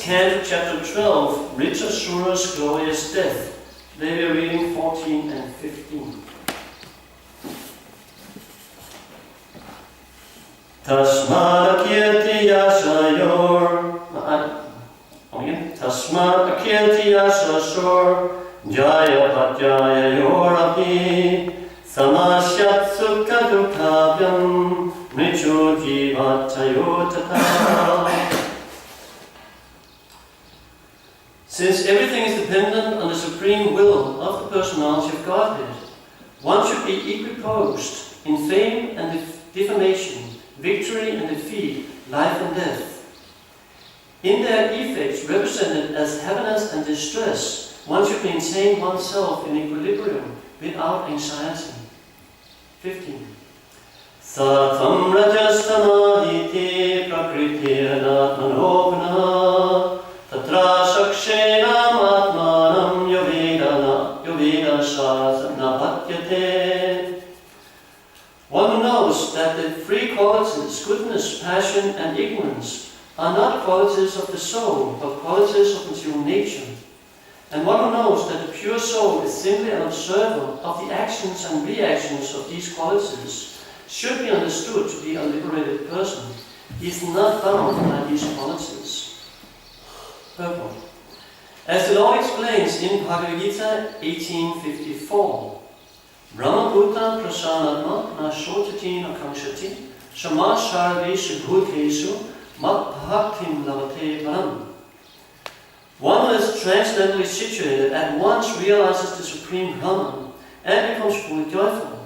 Cantor chapter 12, Rich Asura's Glorious Death. Today we are reading 14 and 15. Tasmad akirti yasayor. Tasmad akirti yasasor. Jaya patyaya yorapi. Samashyat sukha dukhabhyam. Mricho jivatayotata. Since everything is dependent on the supreme will of the personality of Godhead, one should be equiposed in fame and defamation, victory and defeat, life and death. In their effects represented as happiness and distress, one should maintain oneself in equilibrium without anxiety. 15. Satam rajasamaditi prakritirnatmanogna tatra shakshenam atmanam yoveda shasanapatyate. One who knows that the three qualities, goodness, passion, and ignorance, are not qualities of the soul, but qualities of material nature. And one who knows that the pure soul is simply an observer of the actions and reactions of these qualities, should be understood to be a liberated person. He is not bound by these qualities. Purport. As the Lord explains in Bhagavad Gita 18:54, Brahma Bhuta Prasanatma na Shotati na Kamshati Shama Sarveshu Bhuteshu Mat Bhaktim Lavate Param. One who is transcendently situated at once realizes the Supreme Brahman and becomes fully joyful.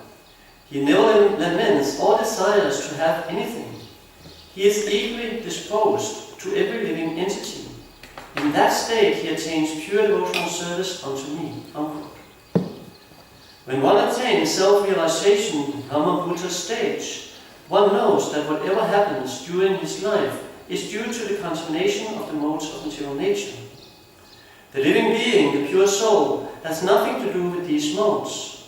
He never laments or desires to have anything. He is equally disposed to every living entity. In that state he attains pure devotional service unto me. Unquote. When one attains self-realization in Brahma-Bhuta stage, one knows that whatever happens during his life is due to the contamination of the modes of material nature. The living being, the pure soul, has nothing to do with these modes.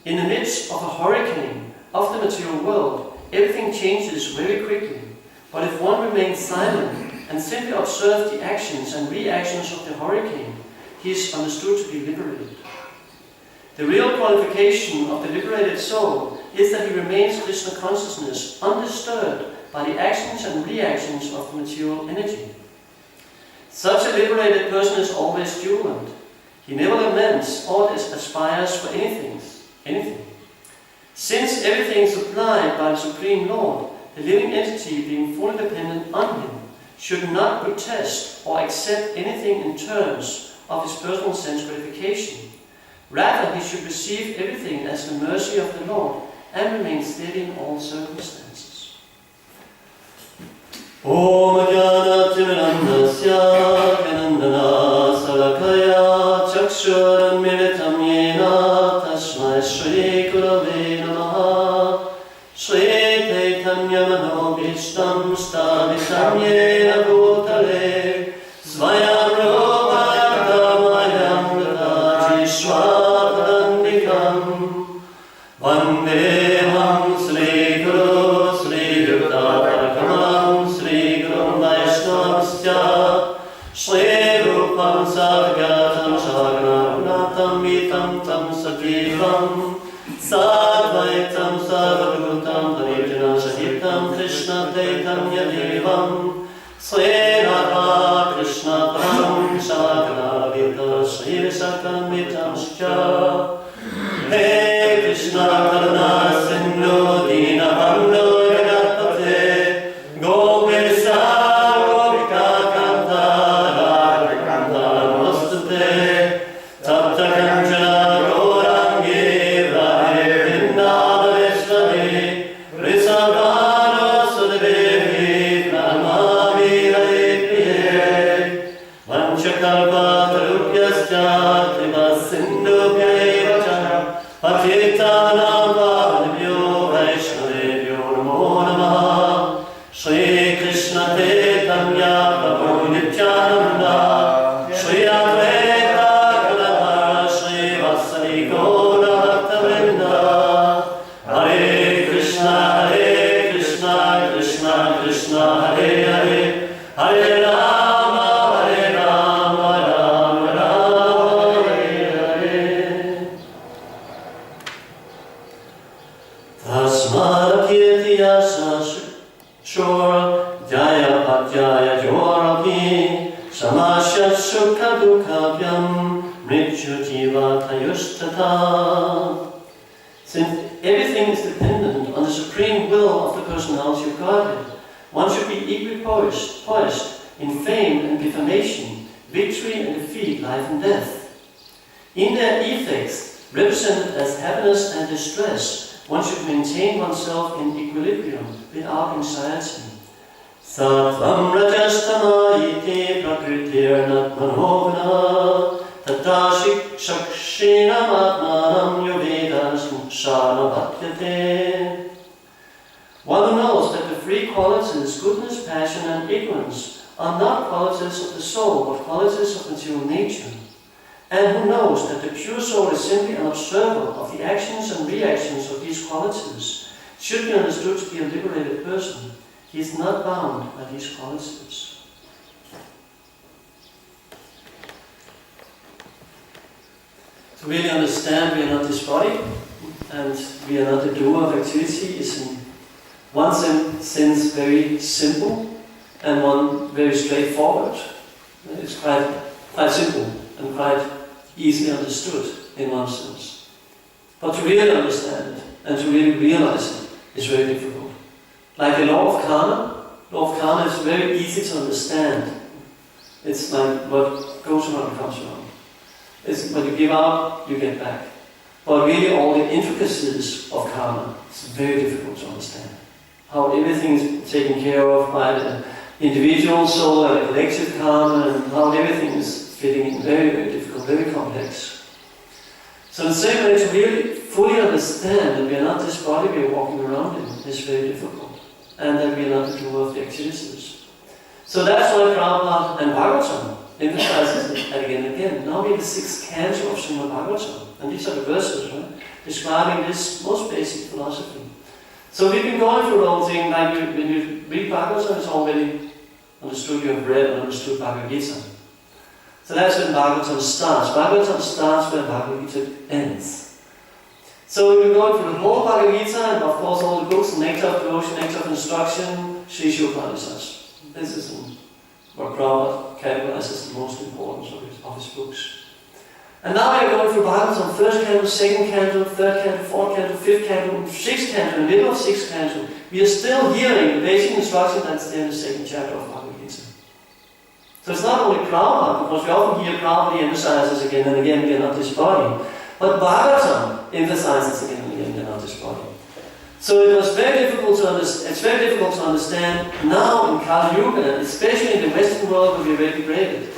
In the midst of a hurricane of the material world, everything changes very quickly. But if one remains silent and simply observes the actions and reactions of the hurricane, he is understood to be liberated. The real qualification of the liberated soul is that he remains Krishna consciousness undisturbed by the actions and reactions of the material energy. Such a liberated person is always jubilant. He never laments or aspires for anything. Since everything is supplied by the Supreme Lord, the living entity, being fully dependent on him, should not protest or accept anything in terms of his personal sense gratification. Rather, he should receive everything as the mercy of the Lord and remain steady in all circumstances. Om Jnana Timirandasya Vinandana Salakaya Chakshuram Militam Yena Tasmai Shri Gurave Namaha Shri Caitanya Manobhishtam Sthavitam Yena Bhutale Svayam Rupayamayam Radhaji Swadandikam Vandeham Sri Guru Sri Yukta Parakamam Sri Guru Vaishnavasya Sri Rupam Sargatam Sarganagunatam Vitam Tam Sajivam Sadvaitam Sarvadutam Parijana Sahitam Krishna Caitanya Devam Sri Radha Krishna Param Sagana Vita Sri Visakam Vitamscha He Krishna Karuna Sindhu Dina Bando Yadapate Gopisa Gopika Kanta Radha Kanta Namaste Tapta Kanjana Gaurangi Radhe Vrindavaneshwari Vrisabhano Sudevi Pranamami Hare Priye Vanchakalpa Tarupyascha Kripa Sindhubhyaiva Cha Patitanam Pavanebhyo Vaishnavebhyo Namo Namaha Shri Krishna Caitanya Prabhu Nityananda Shri Advaita Gadadhara Shri Vasari Gaura Bhaktavrinda Hare Krishna Krishna Krishna Hare Hare Hare Rama Hare sukha dukhabhyam mrityu jiva tayushtata. Since everything is dependent on the supreme will of the personality of Godhead, one should be equally poised in fame and defamation, victory and defeat, life and death. In their effects, represented as happiness and distress, one should maintain oneself in equilibrium without anxiety. Sattvam rajastama iti prakritirnat manovana tatashik shakshina matmanam yovedas sharmabhatyate. One who knows that the three qualities, goodness, passion, and ignorance, are not qualities of the soul, but qualities of material nature, and who knows that the pure soul is simply an observer of the actions and reactions of these qualities, should be understood to be a liberated person. He is not bound by these qualities. To really understand we are not this body, and we are not the doer of activity, is in one sense very simple, and one very straightforward. It's quite simple and quite easily understood in one sense. But to really understand it and to really realize it is very difficult. Like the law of karma is very easy to understand. It's like what goes around comes around. It's when you give out, you get back. But really all the intricacies of karma is very difficult to understand. How everything is taken care of by the individual soul and the collective karma, and how everything is fitting in, very, very difficult, very complex. So in the same way, to really fully understand that we are not this body we are walking around in is very difficult, and that we are not the doer of the activities. So that's why Prabhupada and Bhagavatam emphasizes it again and again. Now we have the 6th canto of Srimad Bhagavatam, and these are the verses, right, describing this most basic philosophy. So we've been going through the whole thing, like when you read Bhagavatam, it's already understood, you have read and understood Bhagavad Gita. So that's when Bhagavatam starts. Bhagavatam starts where Bhagavad Gita ends. So we've been going through the whole Bhagavad Gita, and of course all the books, Nectar of Devotion, Nectar of Instruction, Sri Upanishads. This is what Prabhupada categorizes the most important of his books. And now we are going through Bhagavatam, 1st canto, 2nd canto, 3rd canto, 4th canto, 5th canto, 6th canto, in the middle of 6th canto. We are still hearing the basic instruction that's there in the 2nd chapter of Bhagavad Gita. So it's not only Prabhupada, because we often hear Prabhupada emphasizes again and again, we are not this body. But Bhagavatam emphasizes again and again, we are not this body. So it was very difficult to understand, it's very difficult to understand now in Kali Yuga, especially in the Western world where we are very degraded.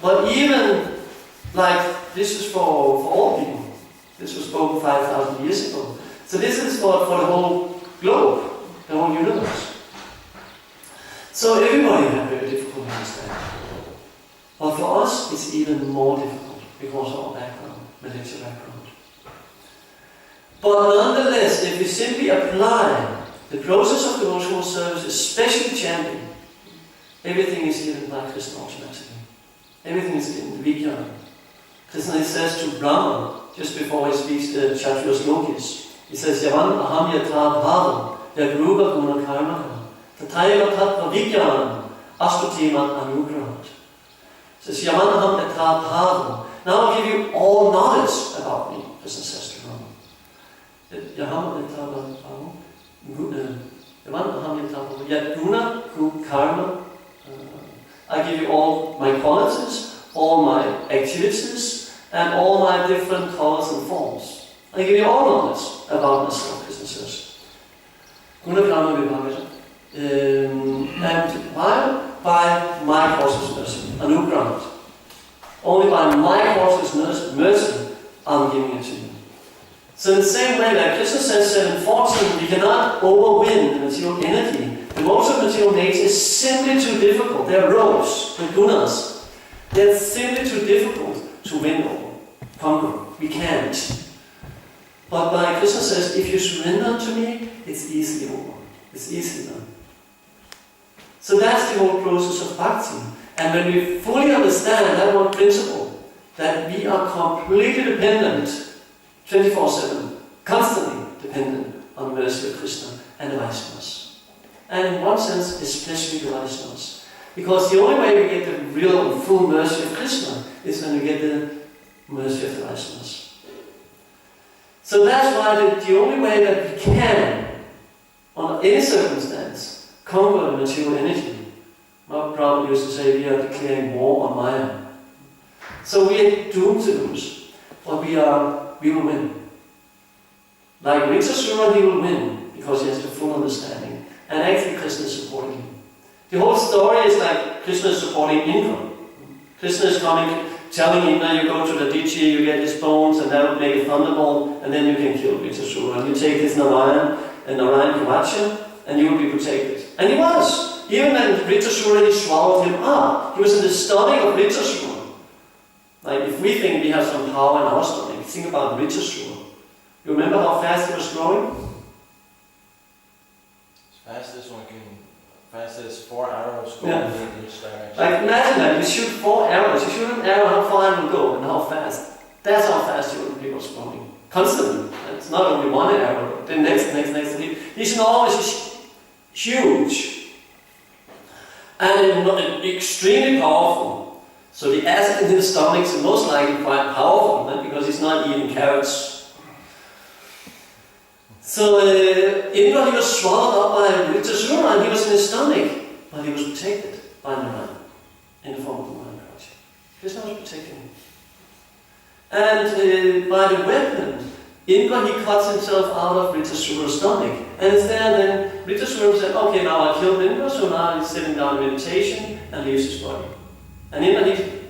But even like this is for all people. This was spoken 5,000 years ago. So this is for the whole globe, the whole universe. So everybody had very difficult to understand. But for us, it's even more difficult because of our background, religious background. But nonetheless, if we simply apply the process of devotional service, especially chanting, everything is given by Krishna automatically. Everything is given Vijnana. Krishna says to Brahma, just before he speaks to Kshatriyas Lokis, he says, Yavan aham yatra bhavam yagruva guna karmaka tatayva tattva vijnanam astutimat anugrahat. He says, Yavan aham yatra bhavam. Now I'll give you all knowledge about me, Krishna says to Brahma. Yavan aham yatra bhavam yaguna gu karma. I give you all my qualities, all my activities, and all my different colors and forms. I give you all knowledge about myself, Krishna says. Guna karma vibhagata. And why? By my causeless mercy, anugrahat. Only by my causeless mercy, I'm giving it to you. So in the same way, like Krishna says 7:14, we cannot overwin the material energy. The modes of material nature is simply too difficult. They're roads, the gunas. They're simply too difficult to win over, conquer. We can't. But like Krishna says, if you surrender to me, it's easily over. It's easily done. So that's the whole process of bhakti. And when we fully understand that one principle, that we are completely dependent, 24/7, constantly dependent on the mercy of Krishna and the Vaishnavas. And in one sense, especially the Vaishnavas. Because the only way we get the real and full mercy of Krishna is when we get the mercy of the Vaishnavas. So that's why the only way that we can, under any circumstance, conquer the material energy. My Prabhupada used to say we are declaring war on Maya. So we are doomed to lose, but we will win. Like Ritasura, he will win because he has the full understanding. And actually Krishna is supporting him. The whole story is like Krishna is supporting Indra. Krishna is coming, telling Indra, you go to the ditchy, you get his bones, and that will make a thunderbolt, and then you can kill Ritasura. And you take this Narayan and Narayan Kavacha, and you will be protected. And he was. Even when Ritasura, he swallowed him up. He was in the stomach of Ritasura. Like if we think we have some power in our stomach, think about Ritasura. You remember how fast he was growing? Fast as 4 arrows go in each direction. Like imagine that, you shoot 4 arrows, you shoot an arrow, how far it will go and how fast. That's how fast he was growing. Constantly. It's not only one arrow, the next. He's enormous, he's huge. And extremely powerful. So the acid in his stomach is most likely quite powerful, right? Because he's not eating carrots. So Indra, he was swallowed up by Ritasura and he was in his stomach, but he was protected by Narayan in the form of Narayan Kavacha. Krishna was protecting him. And by the weapon, Indra, he cuts himself out of Ritasura's stomach. And instead then Ritasura said, okay, now I killed Indra, so now he's sitting down in meditation and leaves his body. And Indra, he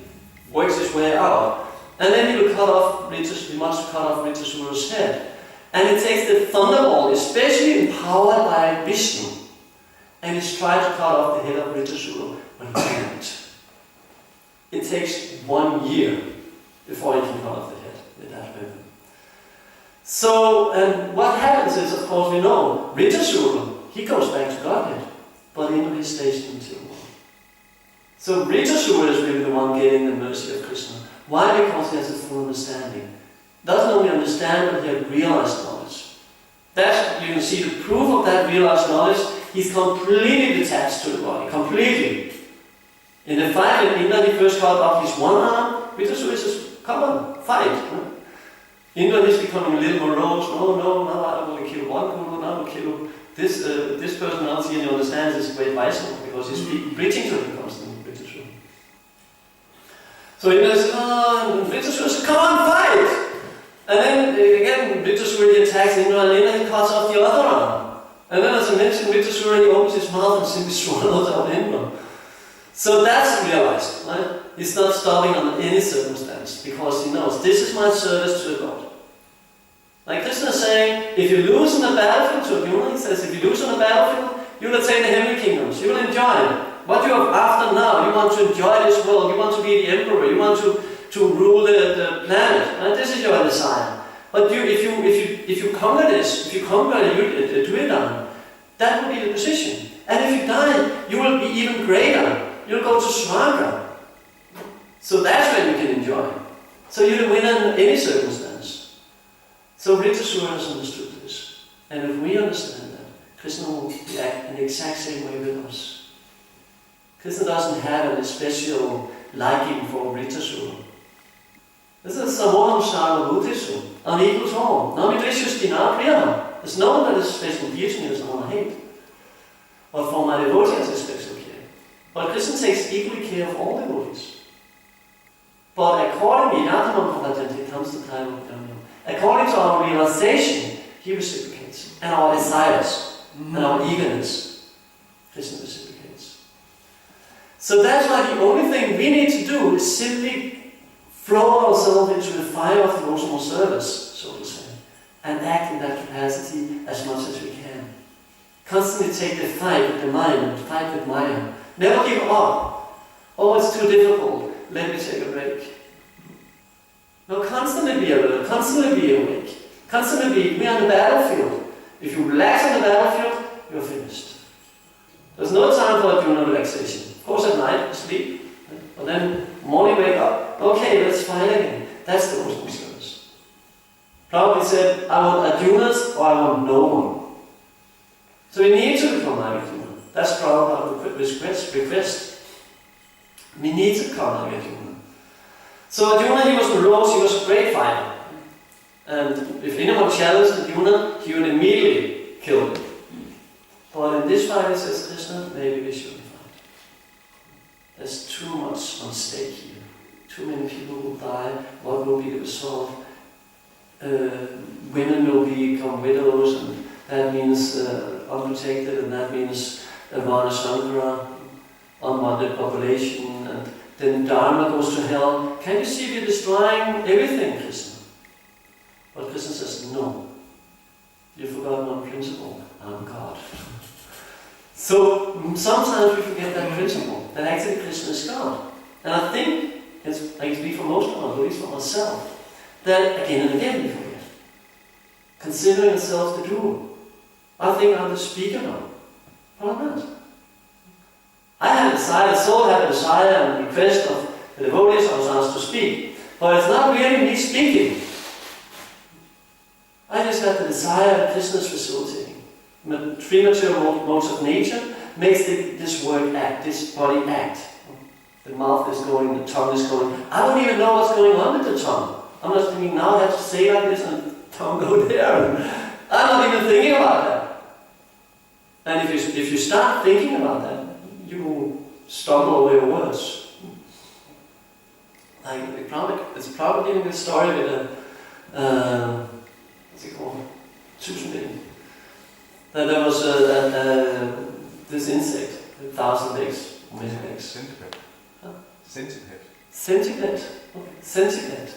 works his way out. And then he will he must cut off Ritasura's head. And it takes the thunderbolt, especially empowered by Vishnu, and he's trying to cut off the head of Ritasura, but he can't. It takes 1 year before he can cut off the head with that weapon. So, and what happens is, of course, we know, Ritasura, he goes back to Godhead, but Indra is stationed until one. So Ritasura is really the one getting the mercy of Krishna. Why? Because he has a full understanding. Doesn't only understand, but he has realized knowledge. That, you can see the proof of that realized knowledge, he's completely detached to the body, completely. In the fight, when Indra, he first cut off his one arm, Ritasura says, come on, fight. Indra is becoming a little morose. No, now I will kill one guru, now I will kill this person else here, and he understands this great Vaishnava because he's preaching to him constantly, Ritasura. So Indra says, and Ritasura says, come on, fight! And then again, Ritasura attacks Indra, and Indra cuts off the other arm. And then, as I mentioned, Ritasura opens his mouth and simply swallows out Indra. So that's realized, right? He's not stopping under any circumstance because he knows this is my service to the God. Like Krishna is saying, if you lose in the battlefield, to Arjuna, he says, if you lose on the battlefield, you will attain the heavenly kingdoms. You will enjoy it. What you are after now, you want to enjoy this world, you want to be the emperor, you want to rule the planet. Right? This is your desire. But if you conquer this, if you conquer the Duryodhana, that will be the position. And if you die, you will be even greater. You'll go to Swarga. So that's when you can enjoy. So you will win in any circumstance. So Ritasura has understood this. And if we understand that, Krishna will act in the exact same way with us. Krishna doesn't have a special liking for Ritasura. This is Samoham Sarva Bhutisu, unequal to all. Namidrishus Dina Priyama. There's no one that is special dear to me, there's no one I hate. But for my devotees, it's special care. But Krishna takes equally care of all devotees. But accordingly, comes the time of Brahma. According to our realization, he reciprocates. And our desires, and our eagerness, Krishna reciprocates. So that's why the only thing we need to do is simply throw ourselves into the fire of devotional service, so to say, and act in that capacity as much as we can. Constantly take the fight with the mind, fight with Maya. Never give up. Oh, it's too difficult. Let me take a break. No, constantly be alert, constantly be awake, constantly be on the battlefield. If you relax on the battlefield, you're finished. There's no time for doing relaxation. Of course, at night, sleep, but then morning wake up. Okay, let's fight again. That's the devotional service. Prabhupada said, I want Arjunas or I want no one. So we need to become like Arjuna. That's Prabhupada's request. We need to come like Arjuna. So Arjuna, he was morose, he was a great fighter. And if anyone challenged Arjuna, he would immediately kill him. But in this fight, says Krishna, maybe we shouldn't fight. There's too much on stake here. Too many people will die. What will be the result? Women will become widows, and that means unprotected, and that means Varna unwanted population, and then Dharma goes to hell. Can you see we're destroying everything, Krishna? But Krishna says, no. You've forgotten one principle. I'm God. So sometimes we forget that principle, that actually Krishna is God. And I think, I can speak for most of us, at least for myself, that again and again we forget. Considering ourselves the doer. I think I'm the speaker now. But I'm not. I had a desire, the soul had a desire and request of the devotees I was asked to speak. But it's not really me speaking. I just had the desire that Krishna is facilitating. Three material modes of nature makes this word act, this body act. The mouth is going, the tongue is going. I don't even know what's going on with the tongue. I'm just thinking, now I have to say like this and the tongue go there. I'm not even thinking about that. And if you start thinking about that, you will stumble over your words. Like, it's probably in the story with what's it called? Tusind. That there was this insect, 1,000 legs, many legs. Centipede. Huh? Centipede. Centipede. Okay. Centipede.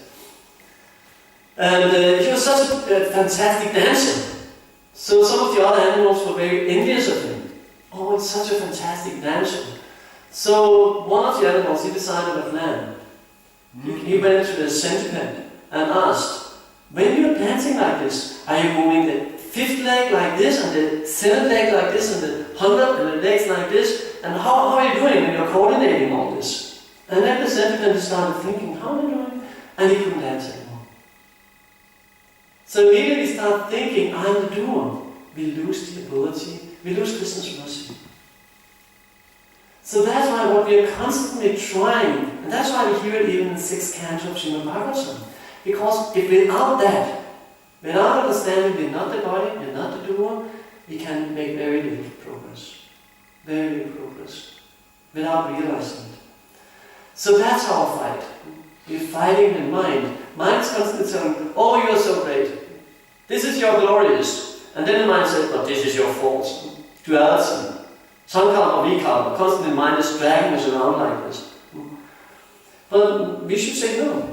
And he was such a fantastic dancer. So some of the other animals were very envious of him. Oh, it's such a fantastic dancer. So one of the animals, he decided a plan. He went to the centipede and asked, when you're dancing like this, are you moving the fifth leg like this, and the seventh leg like this, and the 100 and the legs like this? And how are you doing when you're coordinating all this? And then the centipede started thinking, how am I doing? And he couldn't dance anymore. So immediately he started thinking, I'm the doer. We lose the ability, we lose Krishna's mercy. So that's why what we are constantly trying, and that's why we hear it even in the 6th canto of Srimad Bhagavatam. Because if without that, without understanding we're not the body, we're not the doer, we can make very little progress. Very little progress. Without realizing it. So that's our fight. We're fighting the mind. Mind is constantly telling, oh, you are so great. This is your glorious. And then the mind says, but this is your fault. Duality. Sankalpa or vikalpa. Constantly the mind is dragging us around like this. But we should say no.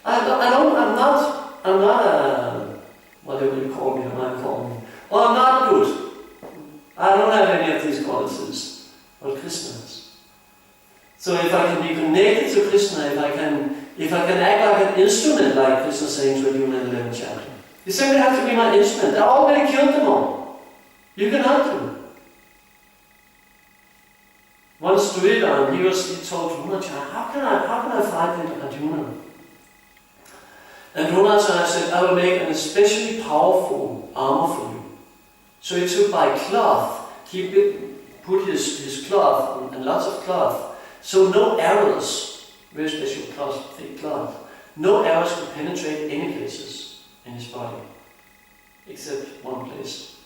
I'm not a, whatever you call me, or might call me. Well, I'm not good. I don't have any of these qualities. But Krishna is. So if I can be connected to Krishna, if I can act like an instrument, like Krishna saying to Arjuna in the 11th chapter, you simply have to be my instrument. I already killed them all. You can help them. Once Duryodhana, he told Dronacharya, how can I fight with Arjuna? And Dronacharya said, I will make an especially powerful armor for you. So he took by cloth, he put his cloth and lots of cloth, so no arrows, very special cloth, thick cloth, no arrows could penetrate any places in his body, except one place.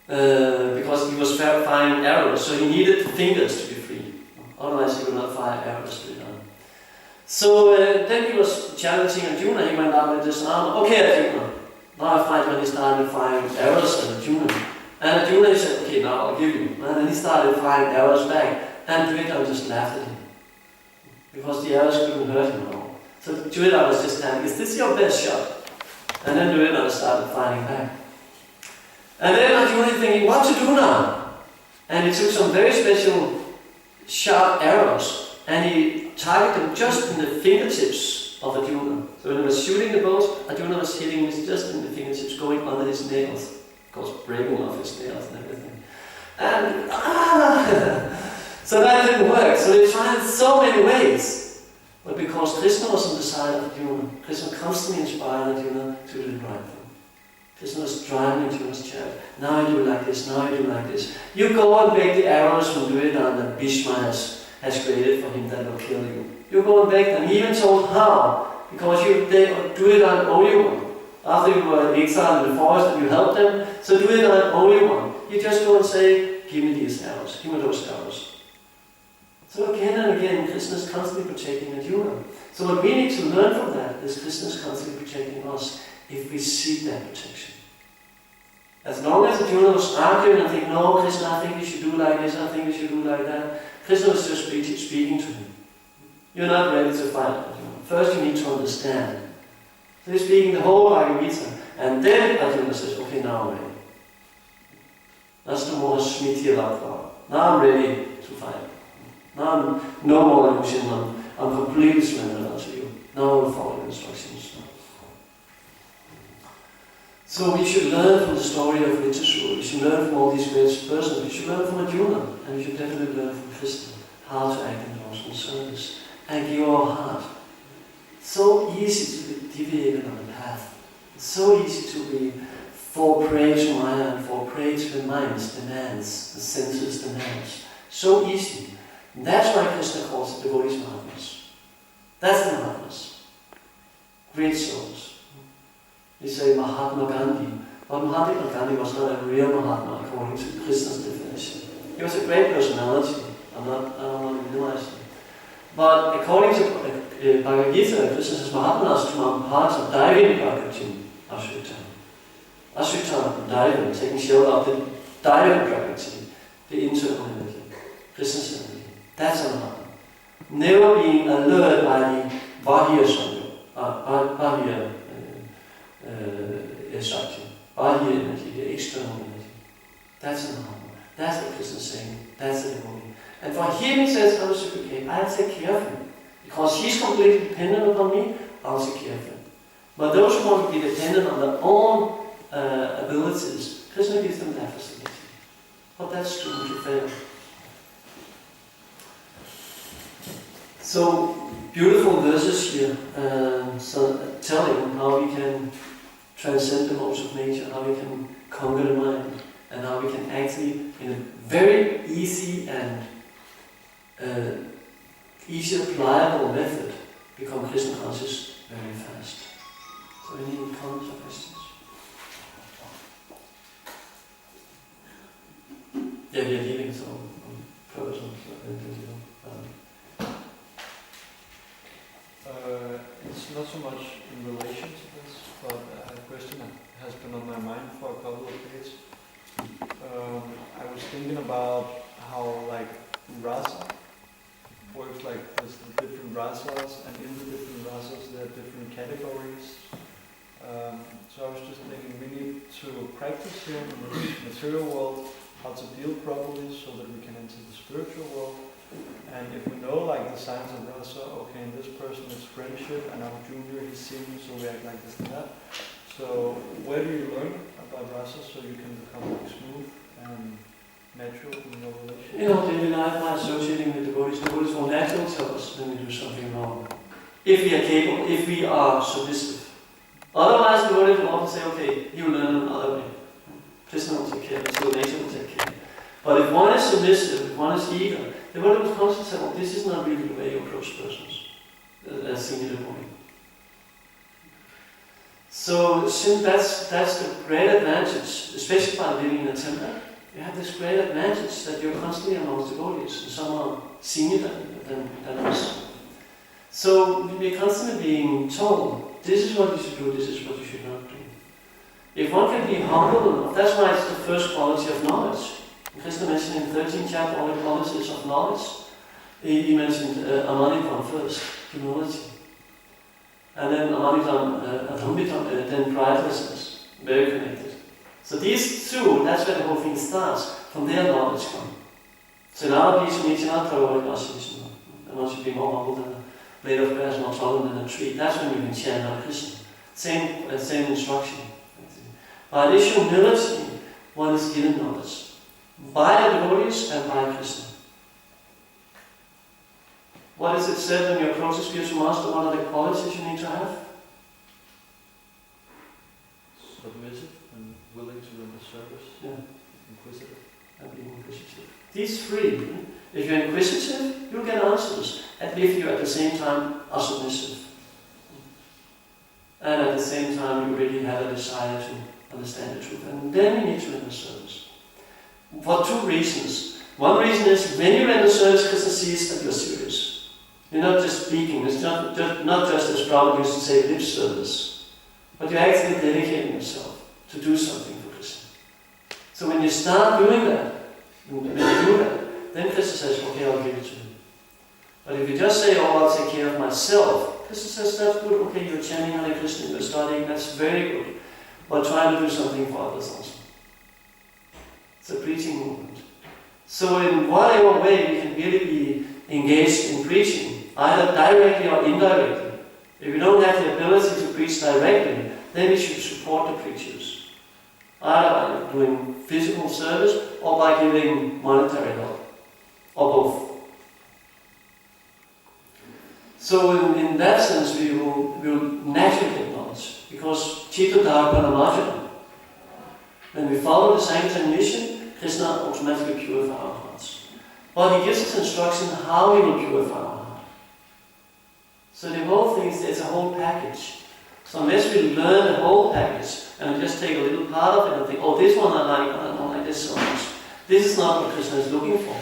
Because he was firing arrows, so he needed the fingers to be free. Otherwise he would not fire arrows to it. So then he was challenging Arjuna, he went out with this armor. Okay, Arjuna. Now I fight when he started firing arrows at Arjuna. And Arjuna said, okay, now I'll give you. And then he started firing arrows back. And Duryodhana just laughed at him. Because the arrows couldn't hurt him at all. So Duryodhana was just standing, is this your best shot? And then Duryodhana started firing back. And then Arjuna thinking, what to do now? And he took some very special sharp arrows and he targeted them just in the fingertips of Arjuna. So when he was shooting the bows, Arjuna was hitting him just in the fingertips, going under his nails. Of course, breaking off his nails and everything. And so that didn't work. So they tried so many ways. But because Krishna was on the side of Arjuna, Krishna constantly inspired Arjuna to do the right thing. Krishna was driving Arjuna's chariot. Now you do like this, now you do like this. You go and make the arrows from Duryodhana and Bhishma has created for him that will kill you. You go and beg them. He even told how, because they do it on only one. After you were in exile in the forest and you helped them, so do it on only one. You just go and say, give me these arrows, give me those arrows. So again and again, Krishna is constantly protecting Arjuna. So what we need to learn from that is Krishna is constantly protecting us if we seek that protection. As long as Arjuna was arguing and thinking, no, Krishna, I think you should do like this, I think you should do like that, Krishna was just speaking to him. You're not ready to fight Arjuna. First you need to understand. So he's speaking the whole Bhagavad Gita, and then Arjuna says, okay, now I'm ready. That's the more Smriti Lavra. Now I'm ready to fight. Now I'm no more illusion, I'm completely surrendered unto you. Now I will follow your instructions. So we should learn from the story of Ritusura. We should learn from all these great persons. We should learn from Arjuna, and we should definitely learn from Krishna how to act in devotional service and give our heart. So easy to be deviated on the path. It's so easy to be fall prey to Maya and fall prey to the mind's demands, the senses' demands. So easy. And that's why Krishna calls it devotees Mahatmas. That's the Mahatmas. Great souls. We say Mahatma Gandhi. But Mahatma Gandhi was not a real Mahatma according to Krishna's definition. He was a great personality. I don't want to minimize him. But according to Bhagavad Gita, Krishna says Mahatmas to our parts of diving Bhagavatim, Ashritam. Ashritam, diving, taking shelter of the diving Bhagavatim, the internal energy, Krishna's energy. That's a Mahatma. Never being allured by the Bahya Sangha, Bahya Shakti, Bahya energy, the external energy. That's a Mahatma. That's what Krishna is saying. That's the devotee. And for him he says, I'll take care of him. Because he's completely dependent upon me, I'll take care of him. But those who want to be dependent on their own abilities, Krishna gives them that facility. But that's doomed to fail. So, beautiful verses here, telling how we can transcend the modes of nature, how we can conquer the mind, and how we can actually, in a very easy and easy applicable method, become Krishna conscious very fast. So any comments or questions? Yeah, we are giving some purpose. It's not so much in relation to this, but a question that has been on my mind for a couple of days. I was thinking about how like rasa works, like there's the different rasas, and in the different rasas there are different categories. So I was just thinking we need to practice here in the material world how to deal properly so that we can enter the spiritual world. And if we know like the signs of rasa, okay, in this person it's friendship, and our junior he's singing, so we act like this and that. So where do you learn about rasa so you can become like smooth and natural in your relationship? In our daily life, by associating with devotees will naturally tell us when we do something wrong. If we are capable, if we are submissive. Otherwise, devotees will often say, okay, you learn another way. Krishna will take care, so nature will take care. But if one is submissive, if one is eager, the devotee will constantly say, well, this is not really the way you approach persons. As seen in the morning. So since that's the great advantage, especially by living in a temple, you have this great advantage that you're constantly amongst devotees, and some are senior than us. So we're constantly being told, this is what you should do, this is what you should not do. If one can be humble enough, that's why it's the first quality of knowledge. Krishna mentioned in the 13th chapter all the qualities of knowledge. He mentioned Amanidam first, humility. And then Adhambitam, then pridelessness, very connected. So these two, that's where the whole thing starts. From their knowledge come. So now these and once you be more humble than a blade of grass, more taller than a tree, that's when you can chant Hare Krishna. Same instruction. By this humility, one is given knowledge. By the devotees and by Krishna. What is it said when you approach a spiritual master? What are the qualities you need to have? Submissive and willing to render service. Yeah. Inquisitive. And being inquisitive. These three, If you're inquisitive, you'll get answers, and if you at the same time are submissive. And at the same time you really have a desire to understand the truth. And then you need to render service. For two reasons. One reason is when you render service, Krishna sees that you're serious. You're not just speaking, it's not just as Prabhupada used to say lip service, but you're actually dedicating yourself to do something for Krishna. So when you start doing that, then Krishna says, okay, I'll give it to you. But if you just say, oh, I'll take care of myself, Krishna says, that's good, okay, you're chanting Hare Krishna, you're studying, that's very good. But try to do something for others also. It's a preaching movement. So in whatever way you can really be engaged in preaching, either directly or indirectly. If you don't have the ability to preach directly, then you should support the preachers. Either by doing physical service or by giving monetary help. Or both. So in that sense we will naturally get knowledge. Because Chitta Dharpana Marjana, when we follow the Sankirtan mission, Krishna automatically purifies our hearts. But he gives us instruction how we will purify our heart. So the whole thing is, it's a whole package. So unless we learn the whole package, and we just take a little part of it and think, oh, this one I like, but I don't like this so much. This is not what Krishna is looking for.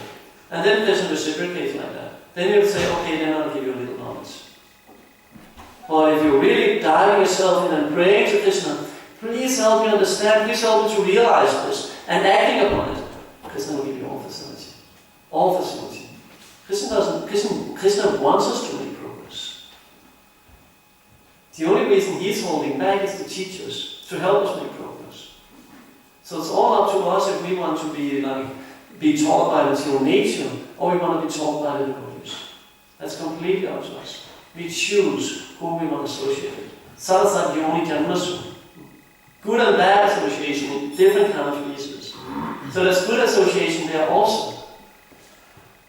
And then Krishna reciprocates like that. Then you'll say, okay, then I'll give you a little knowledge. But if you're really diving yourself in and praying to Krishna, please help me understand, please help me to realize this, and acting upon it, Krishna will give you all facility. All facility. Krishna wants us to make progress. The only reason he's holding back is to teach us, to help us make progress. So it's all up to us if we want to be taught by material nature, or we want to be taught by the devotees. That's completely up to us. We choose whom we want to associate with. Satsat Yoni Janmasu. Good and bad association in different kind of species. So there's good association there also.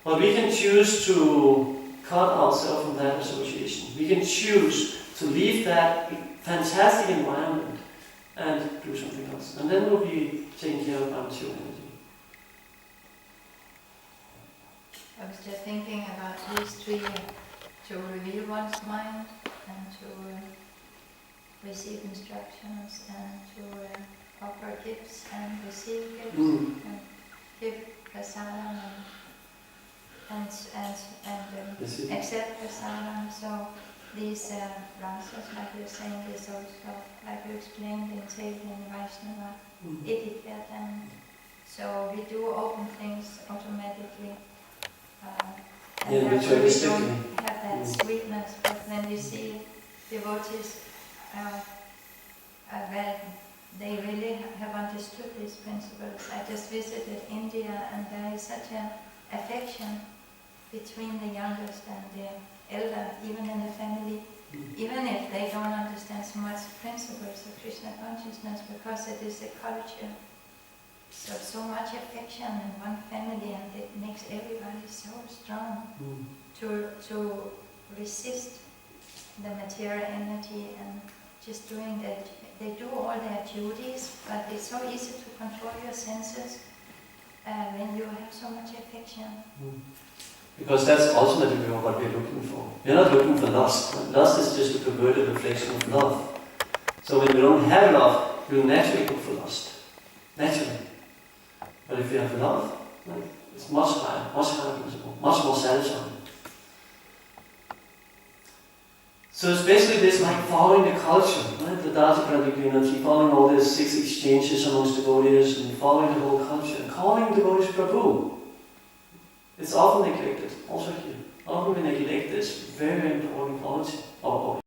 But we can choose to cut ourselves from that association. We can choose to leave that fantastic environment and do something else. And then we'll be taken care of by material energy. I was just thinking about these three, to reveal one's mind and to receive instructions and to offer gifts and receive gifts and give prasadam and accept prasadam. So these rasas, like you're saying, is also, like you explained, entailed in Vaishnava etiquette, and so we do open things automatically. And we don't have that sweetness, but when we see devotees where they really have understood these principles. I just visited India, and there is such an affection between the youngest and the elder, even in the family, even if they don't understand so much principles of Krishna consciousness, because it is a culture. So much affection in one family, and it makes everybody so strong to resist the material energy and just doing that. They do all their duties, but it's so easy to control your senses when you have so much affection. Because that's ultimately what we're looking for. We're not looking for lust. Lust is just a perverted reflection of love. So when we don't have love, we'll naturally go for lust. Naturally. But if you have love, it's much higher principle, much more satisfying. So it's basically this like following the culture, right? The Dati Pradipinati, following all these 6 exchanges amongst devotees and following the whole culture, and calling devotees Prabhu. It's often neglected, also here. Often we neglect this very, very important quality, or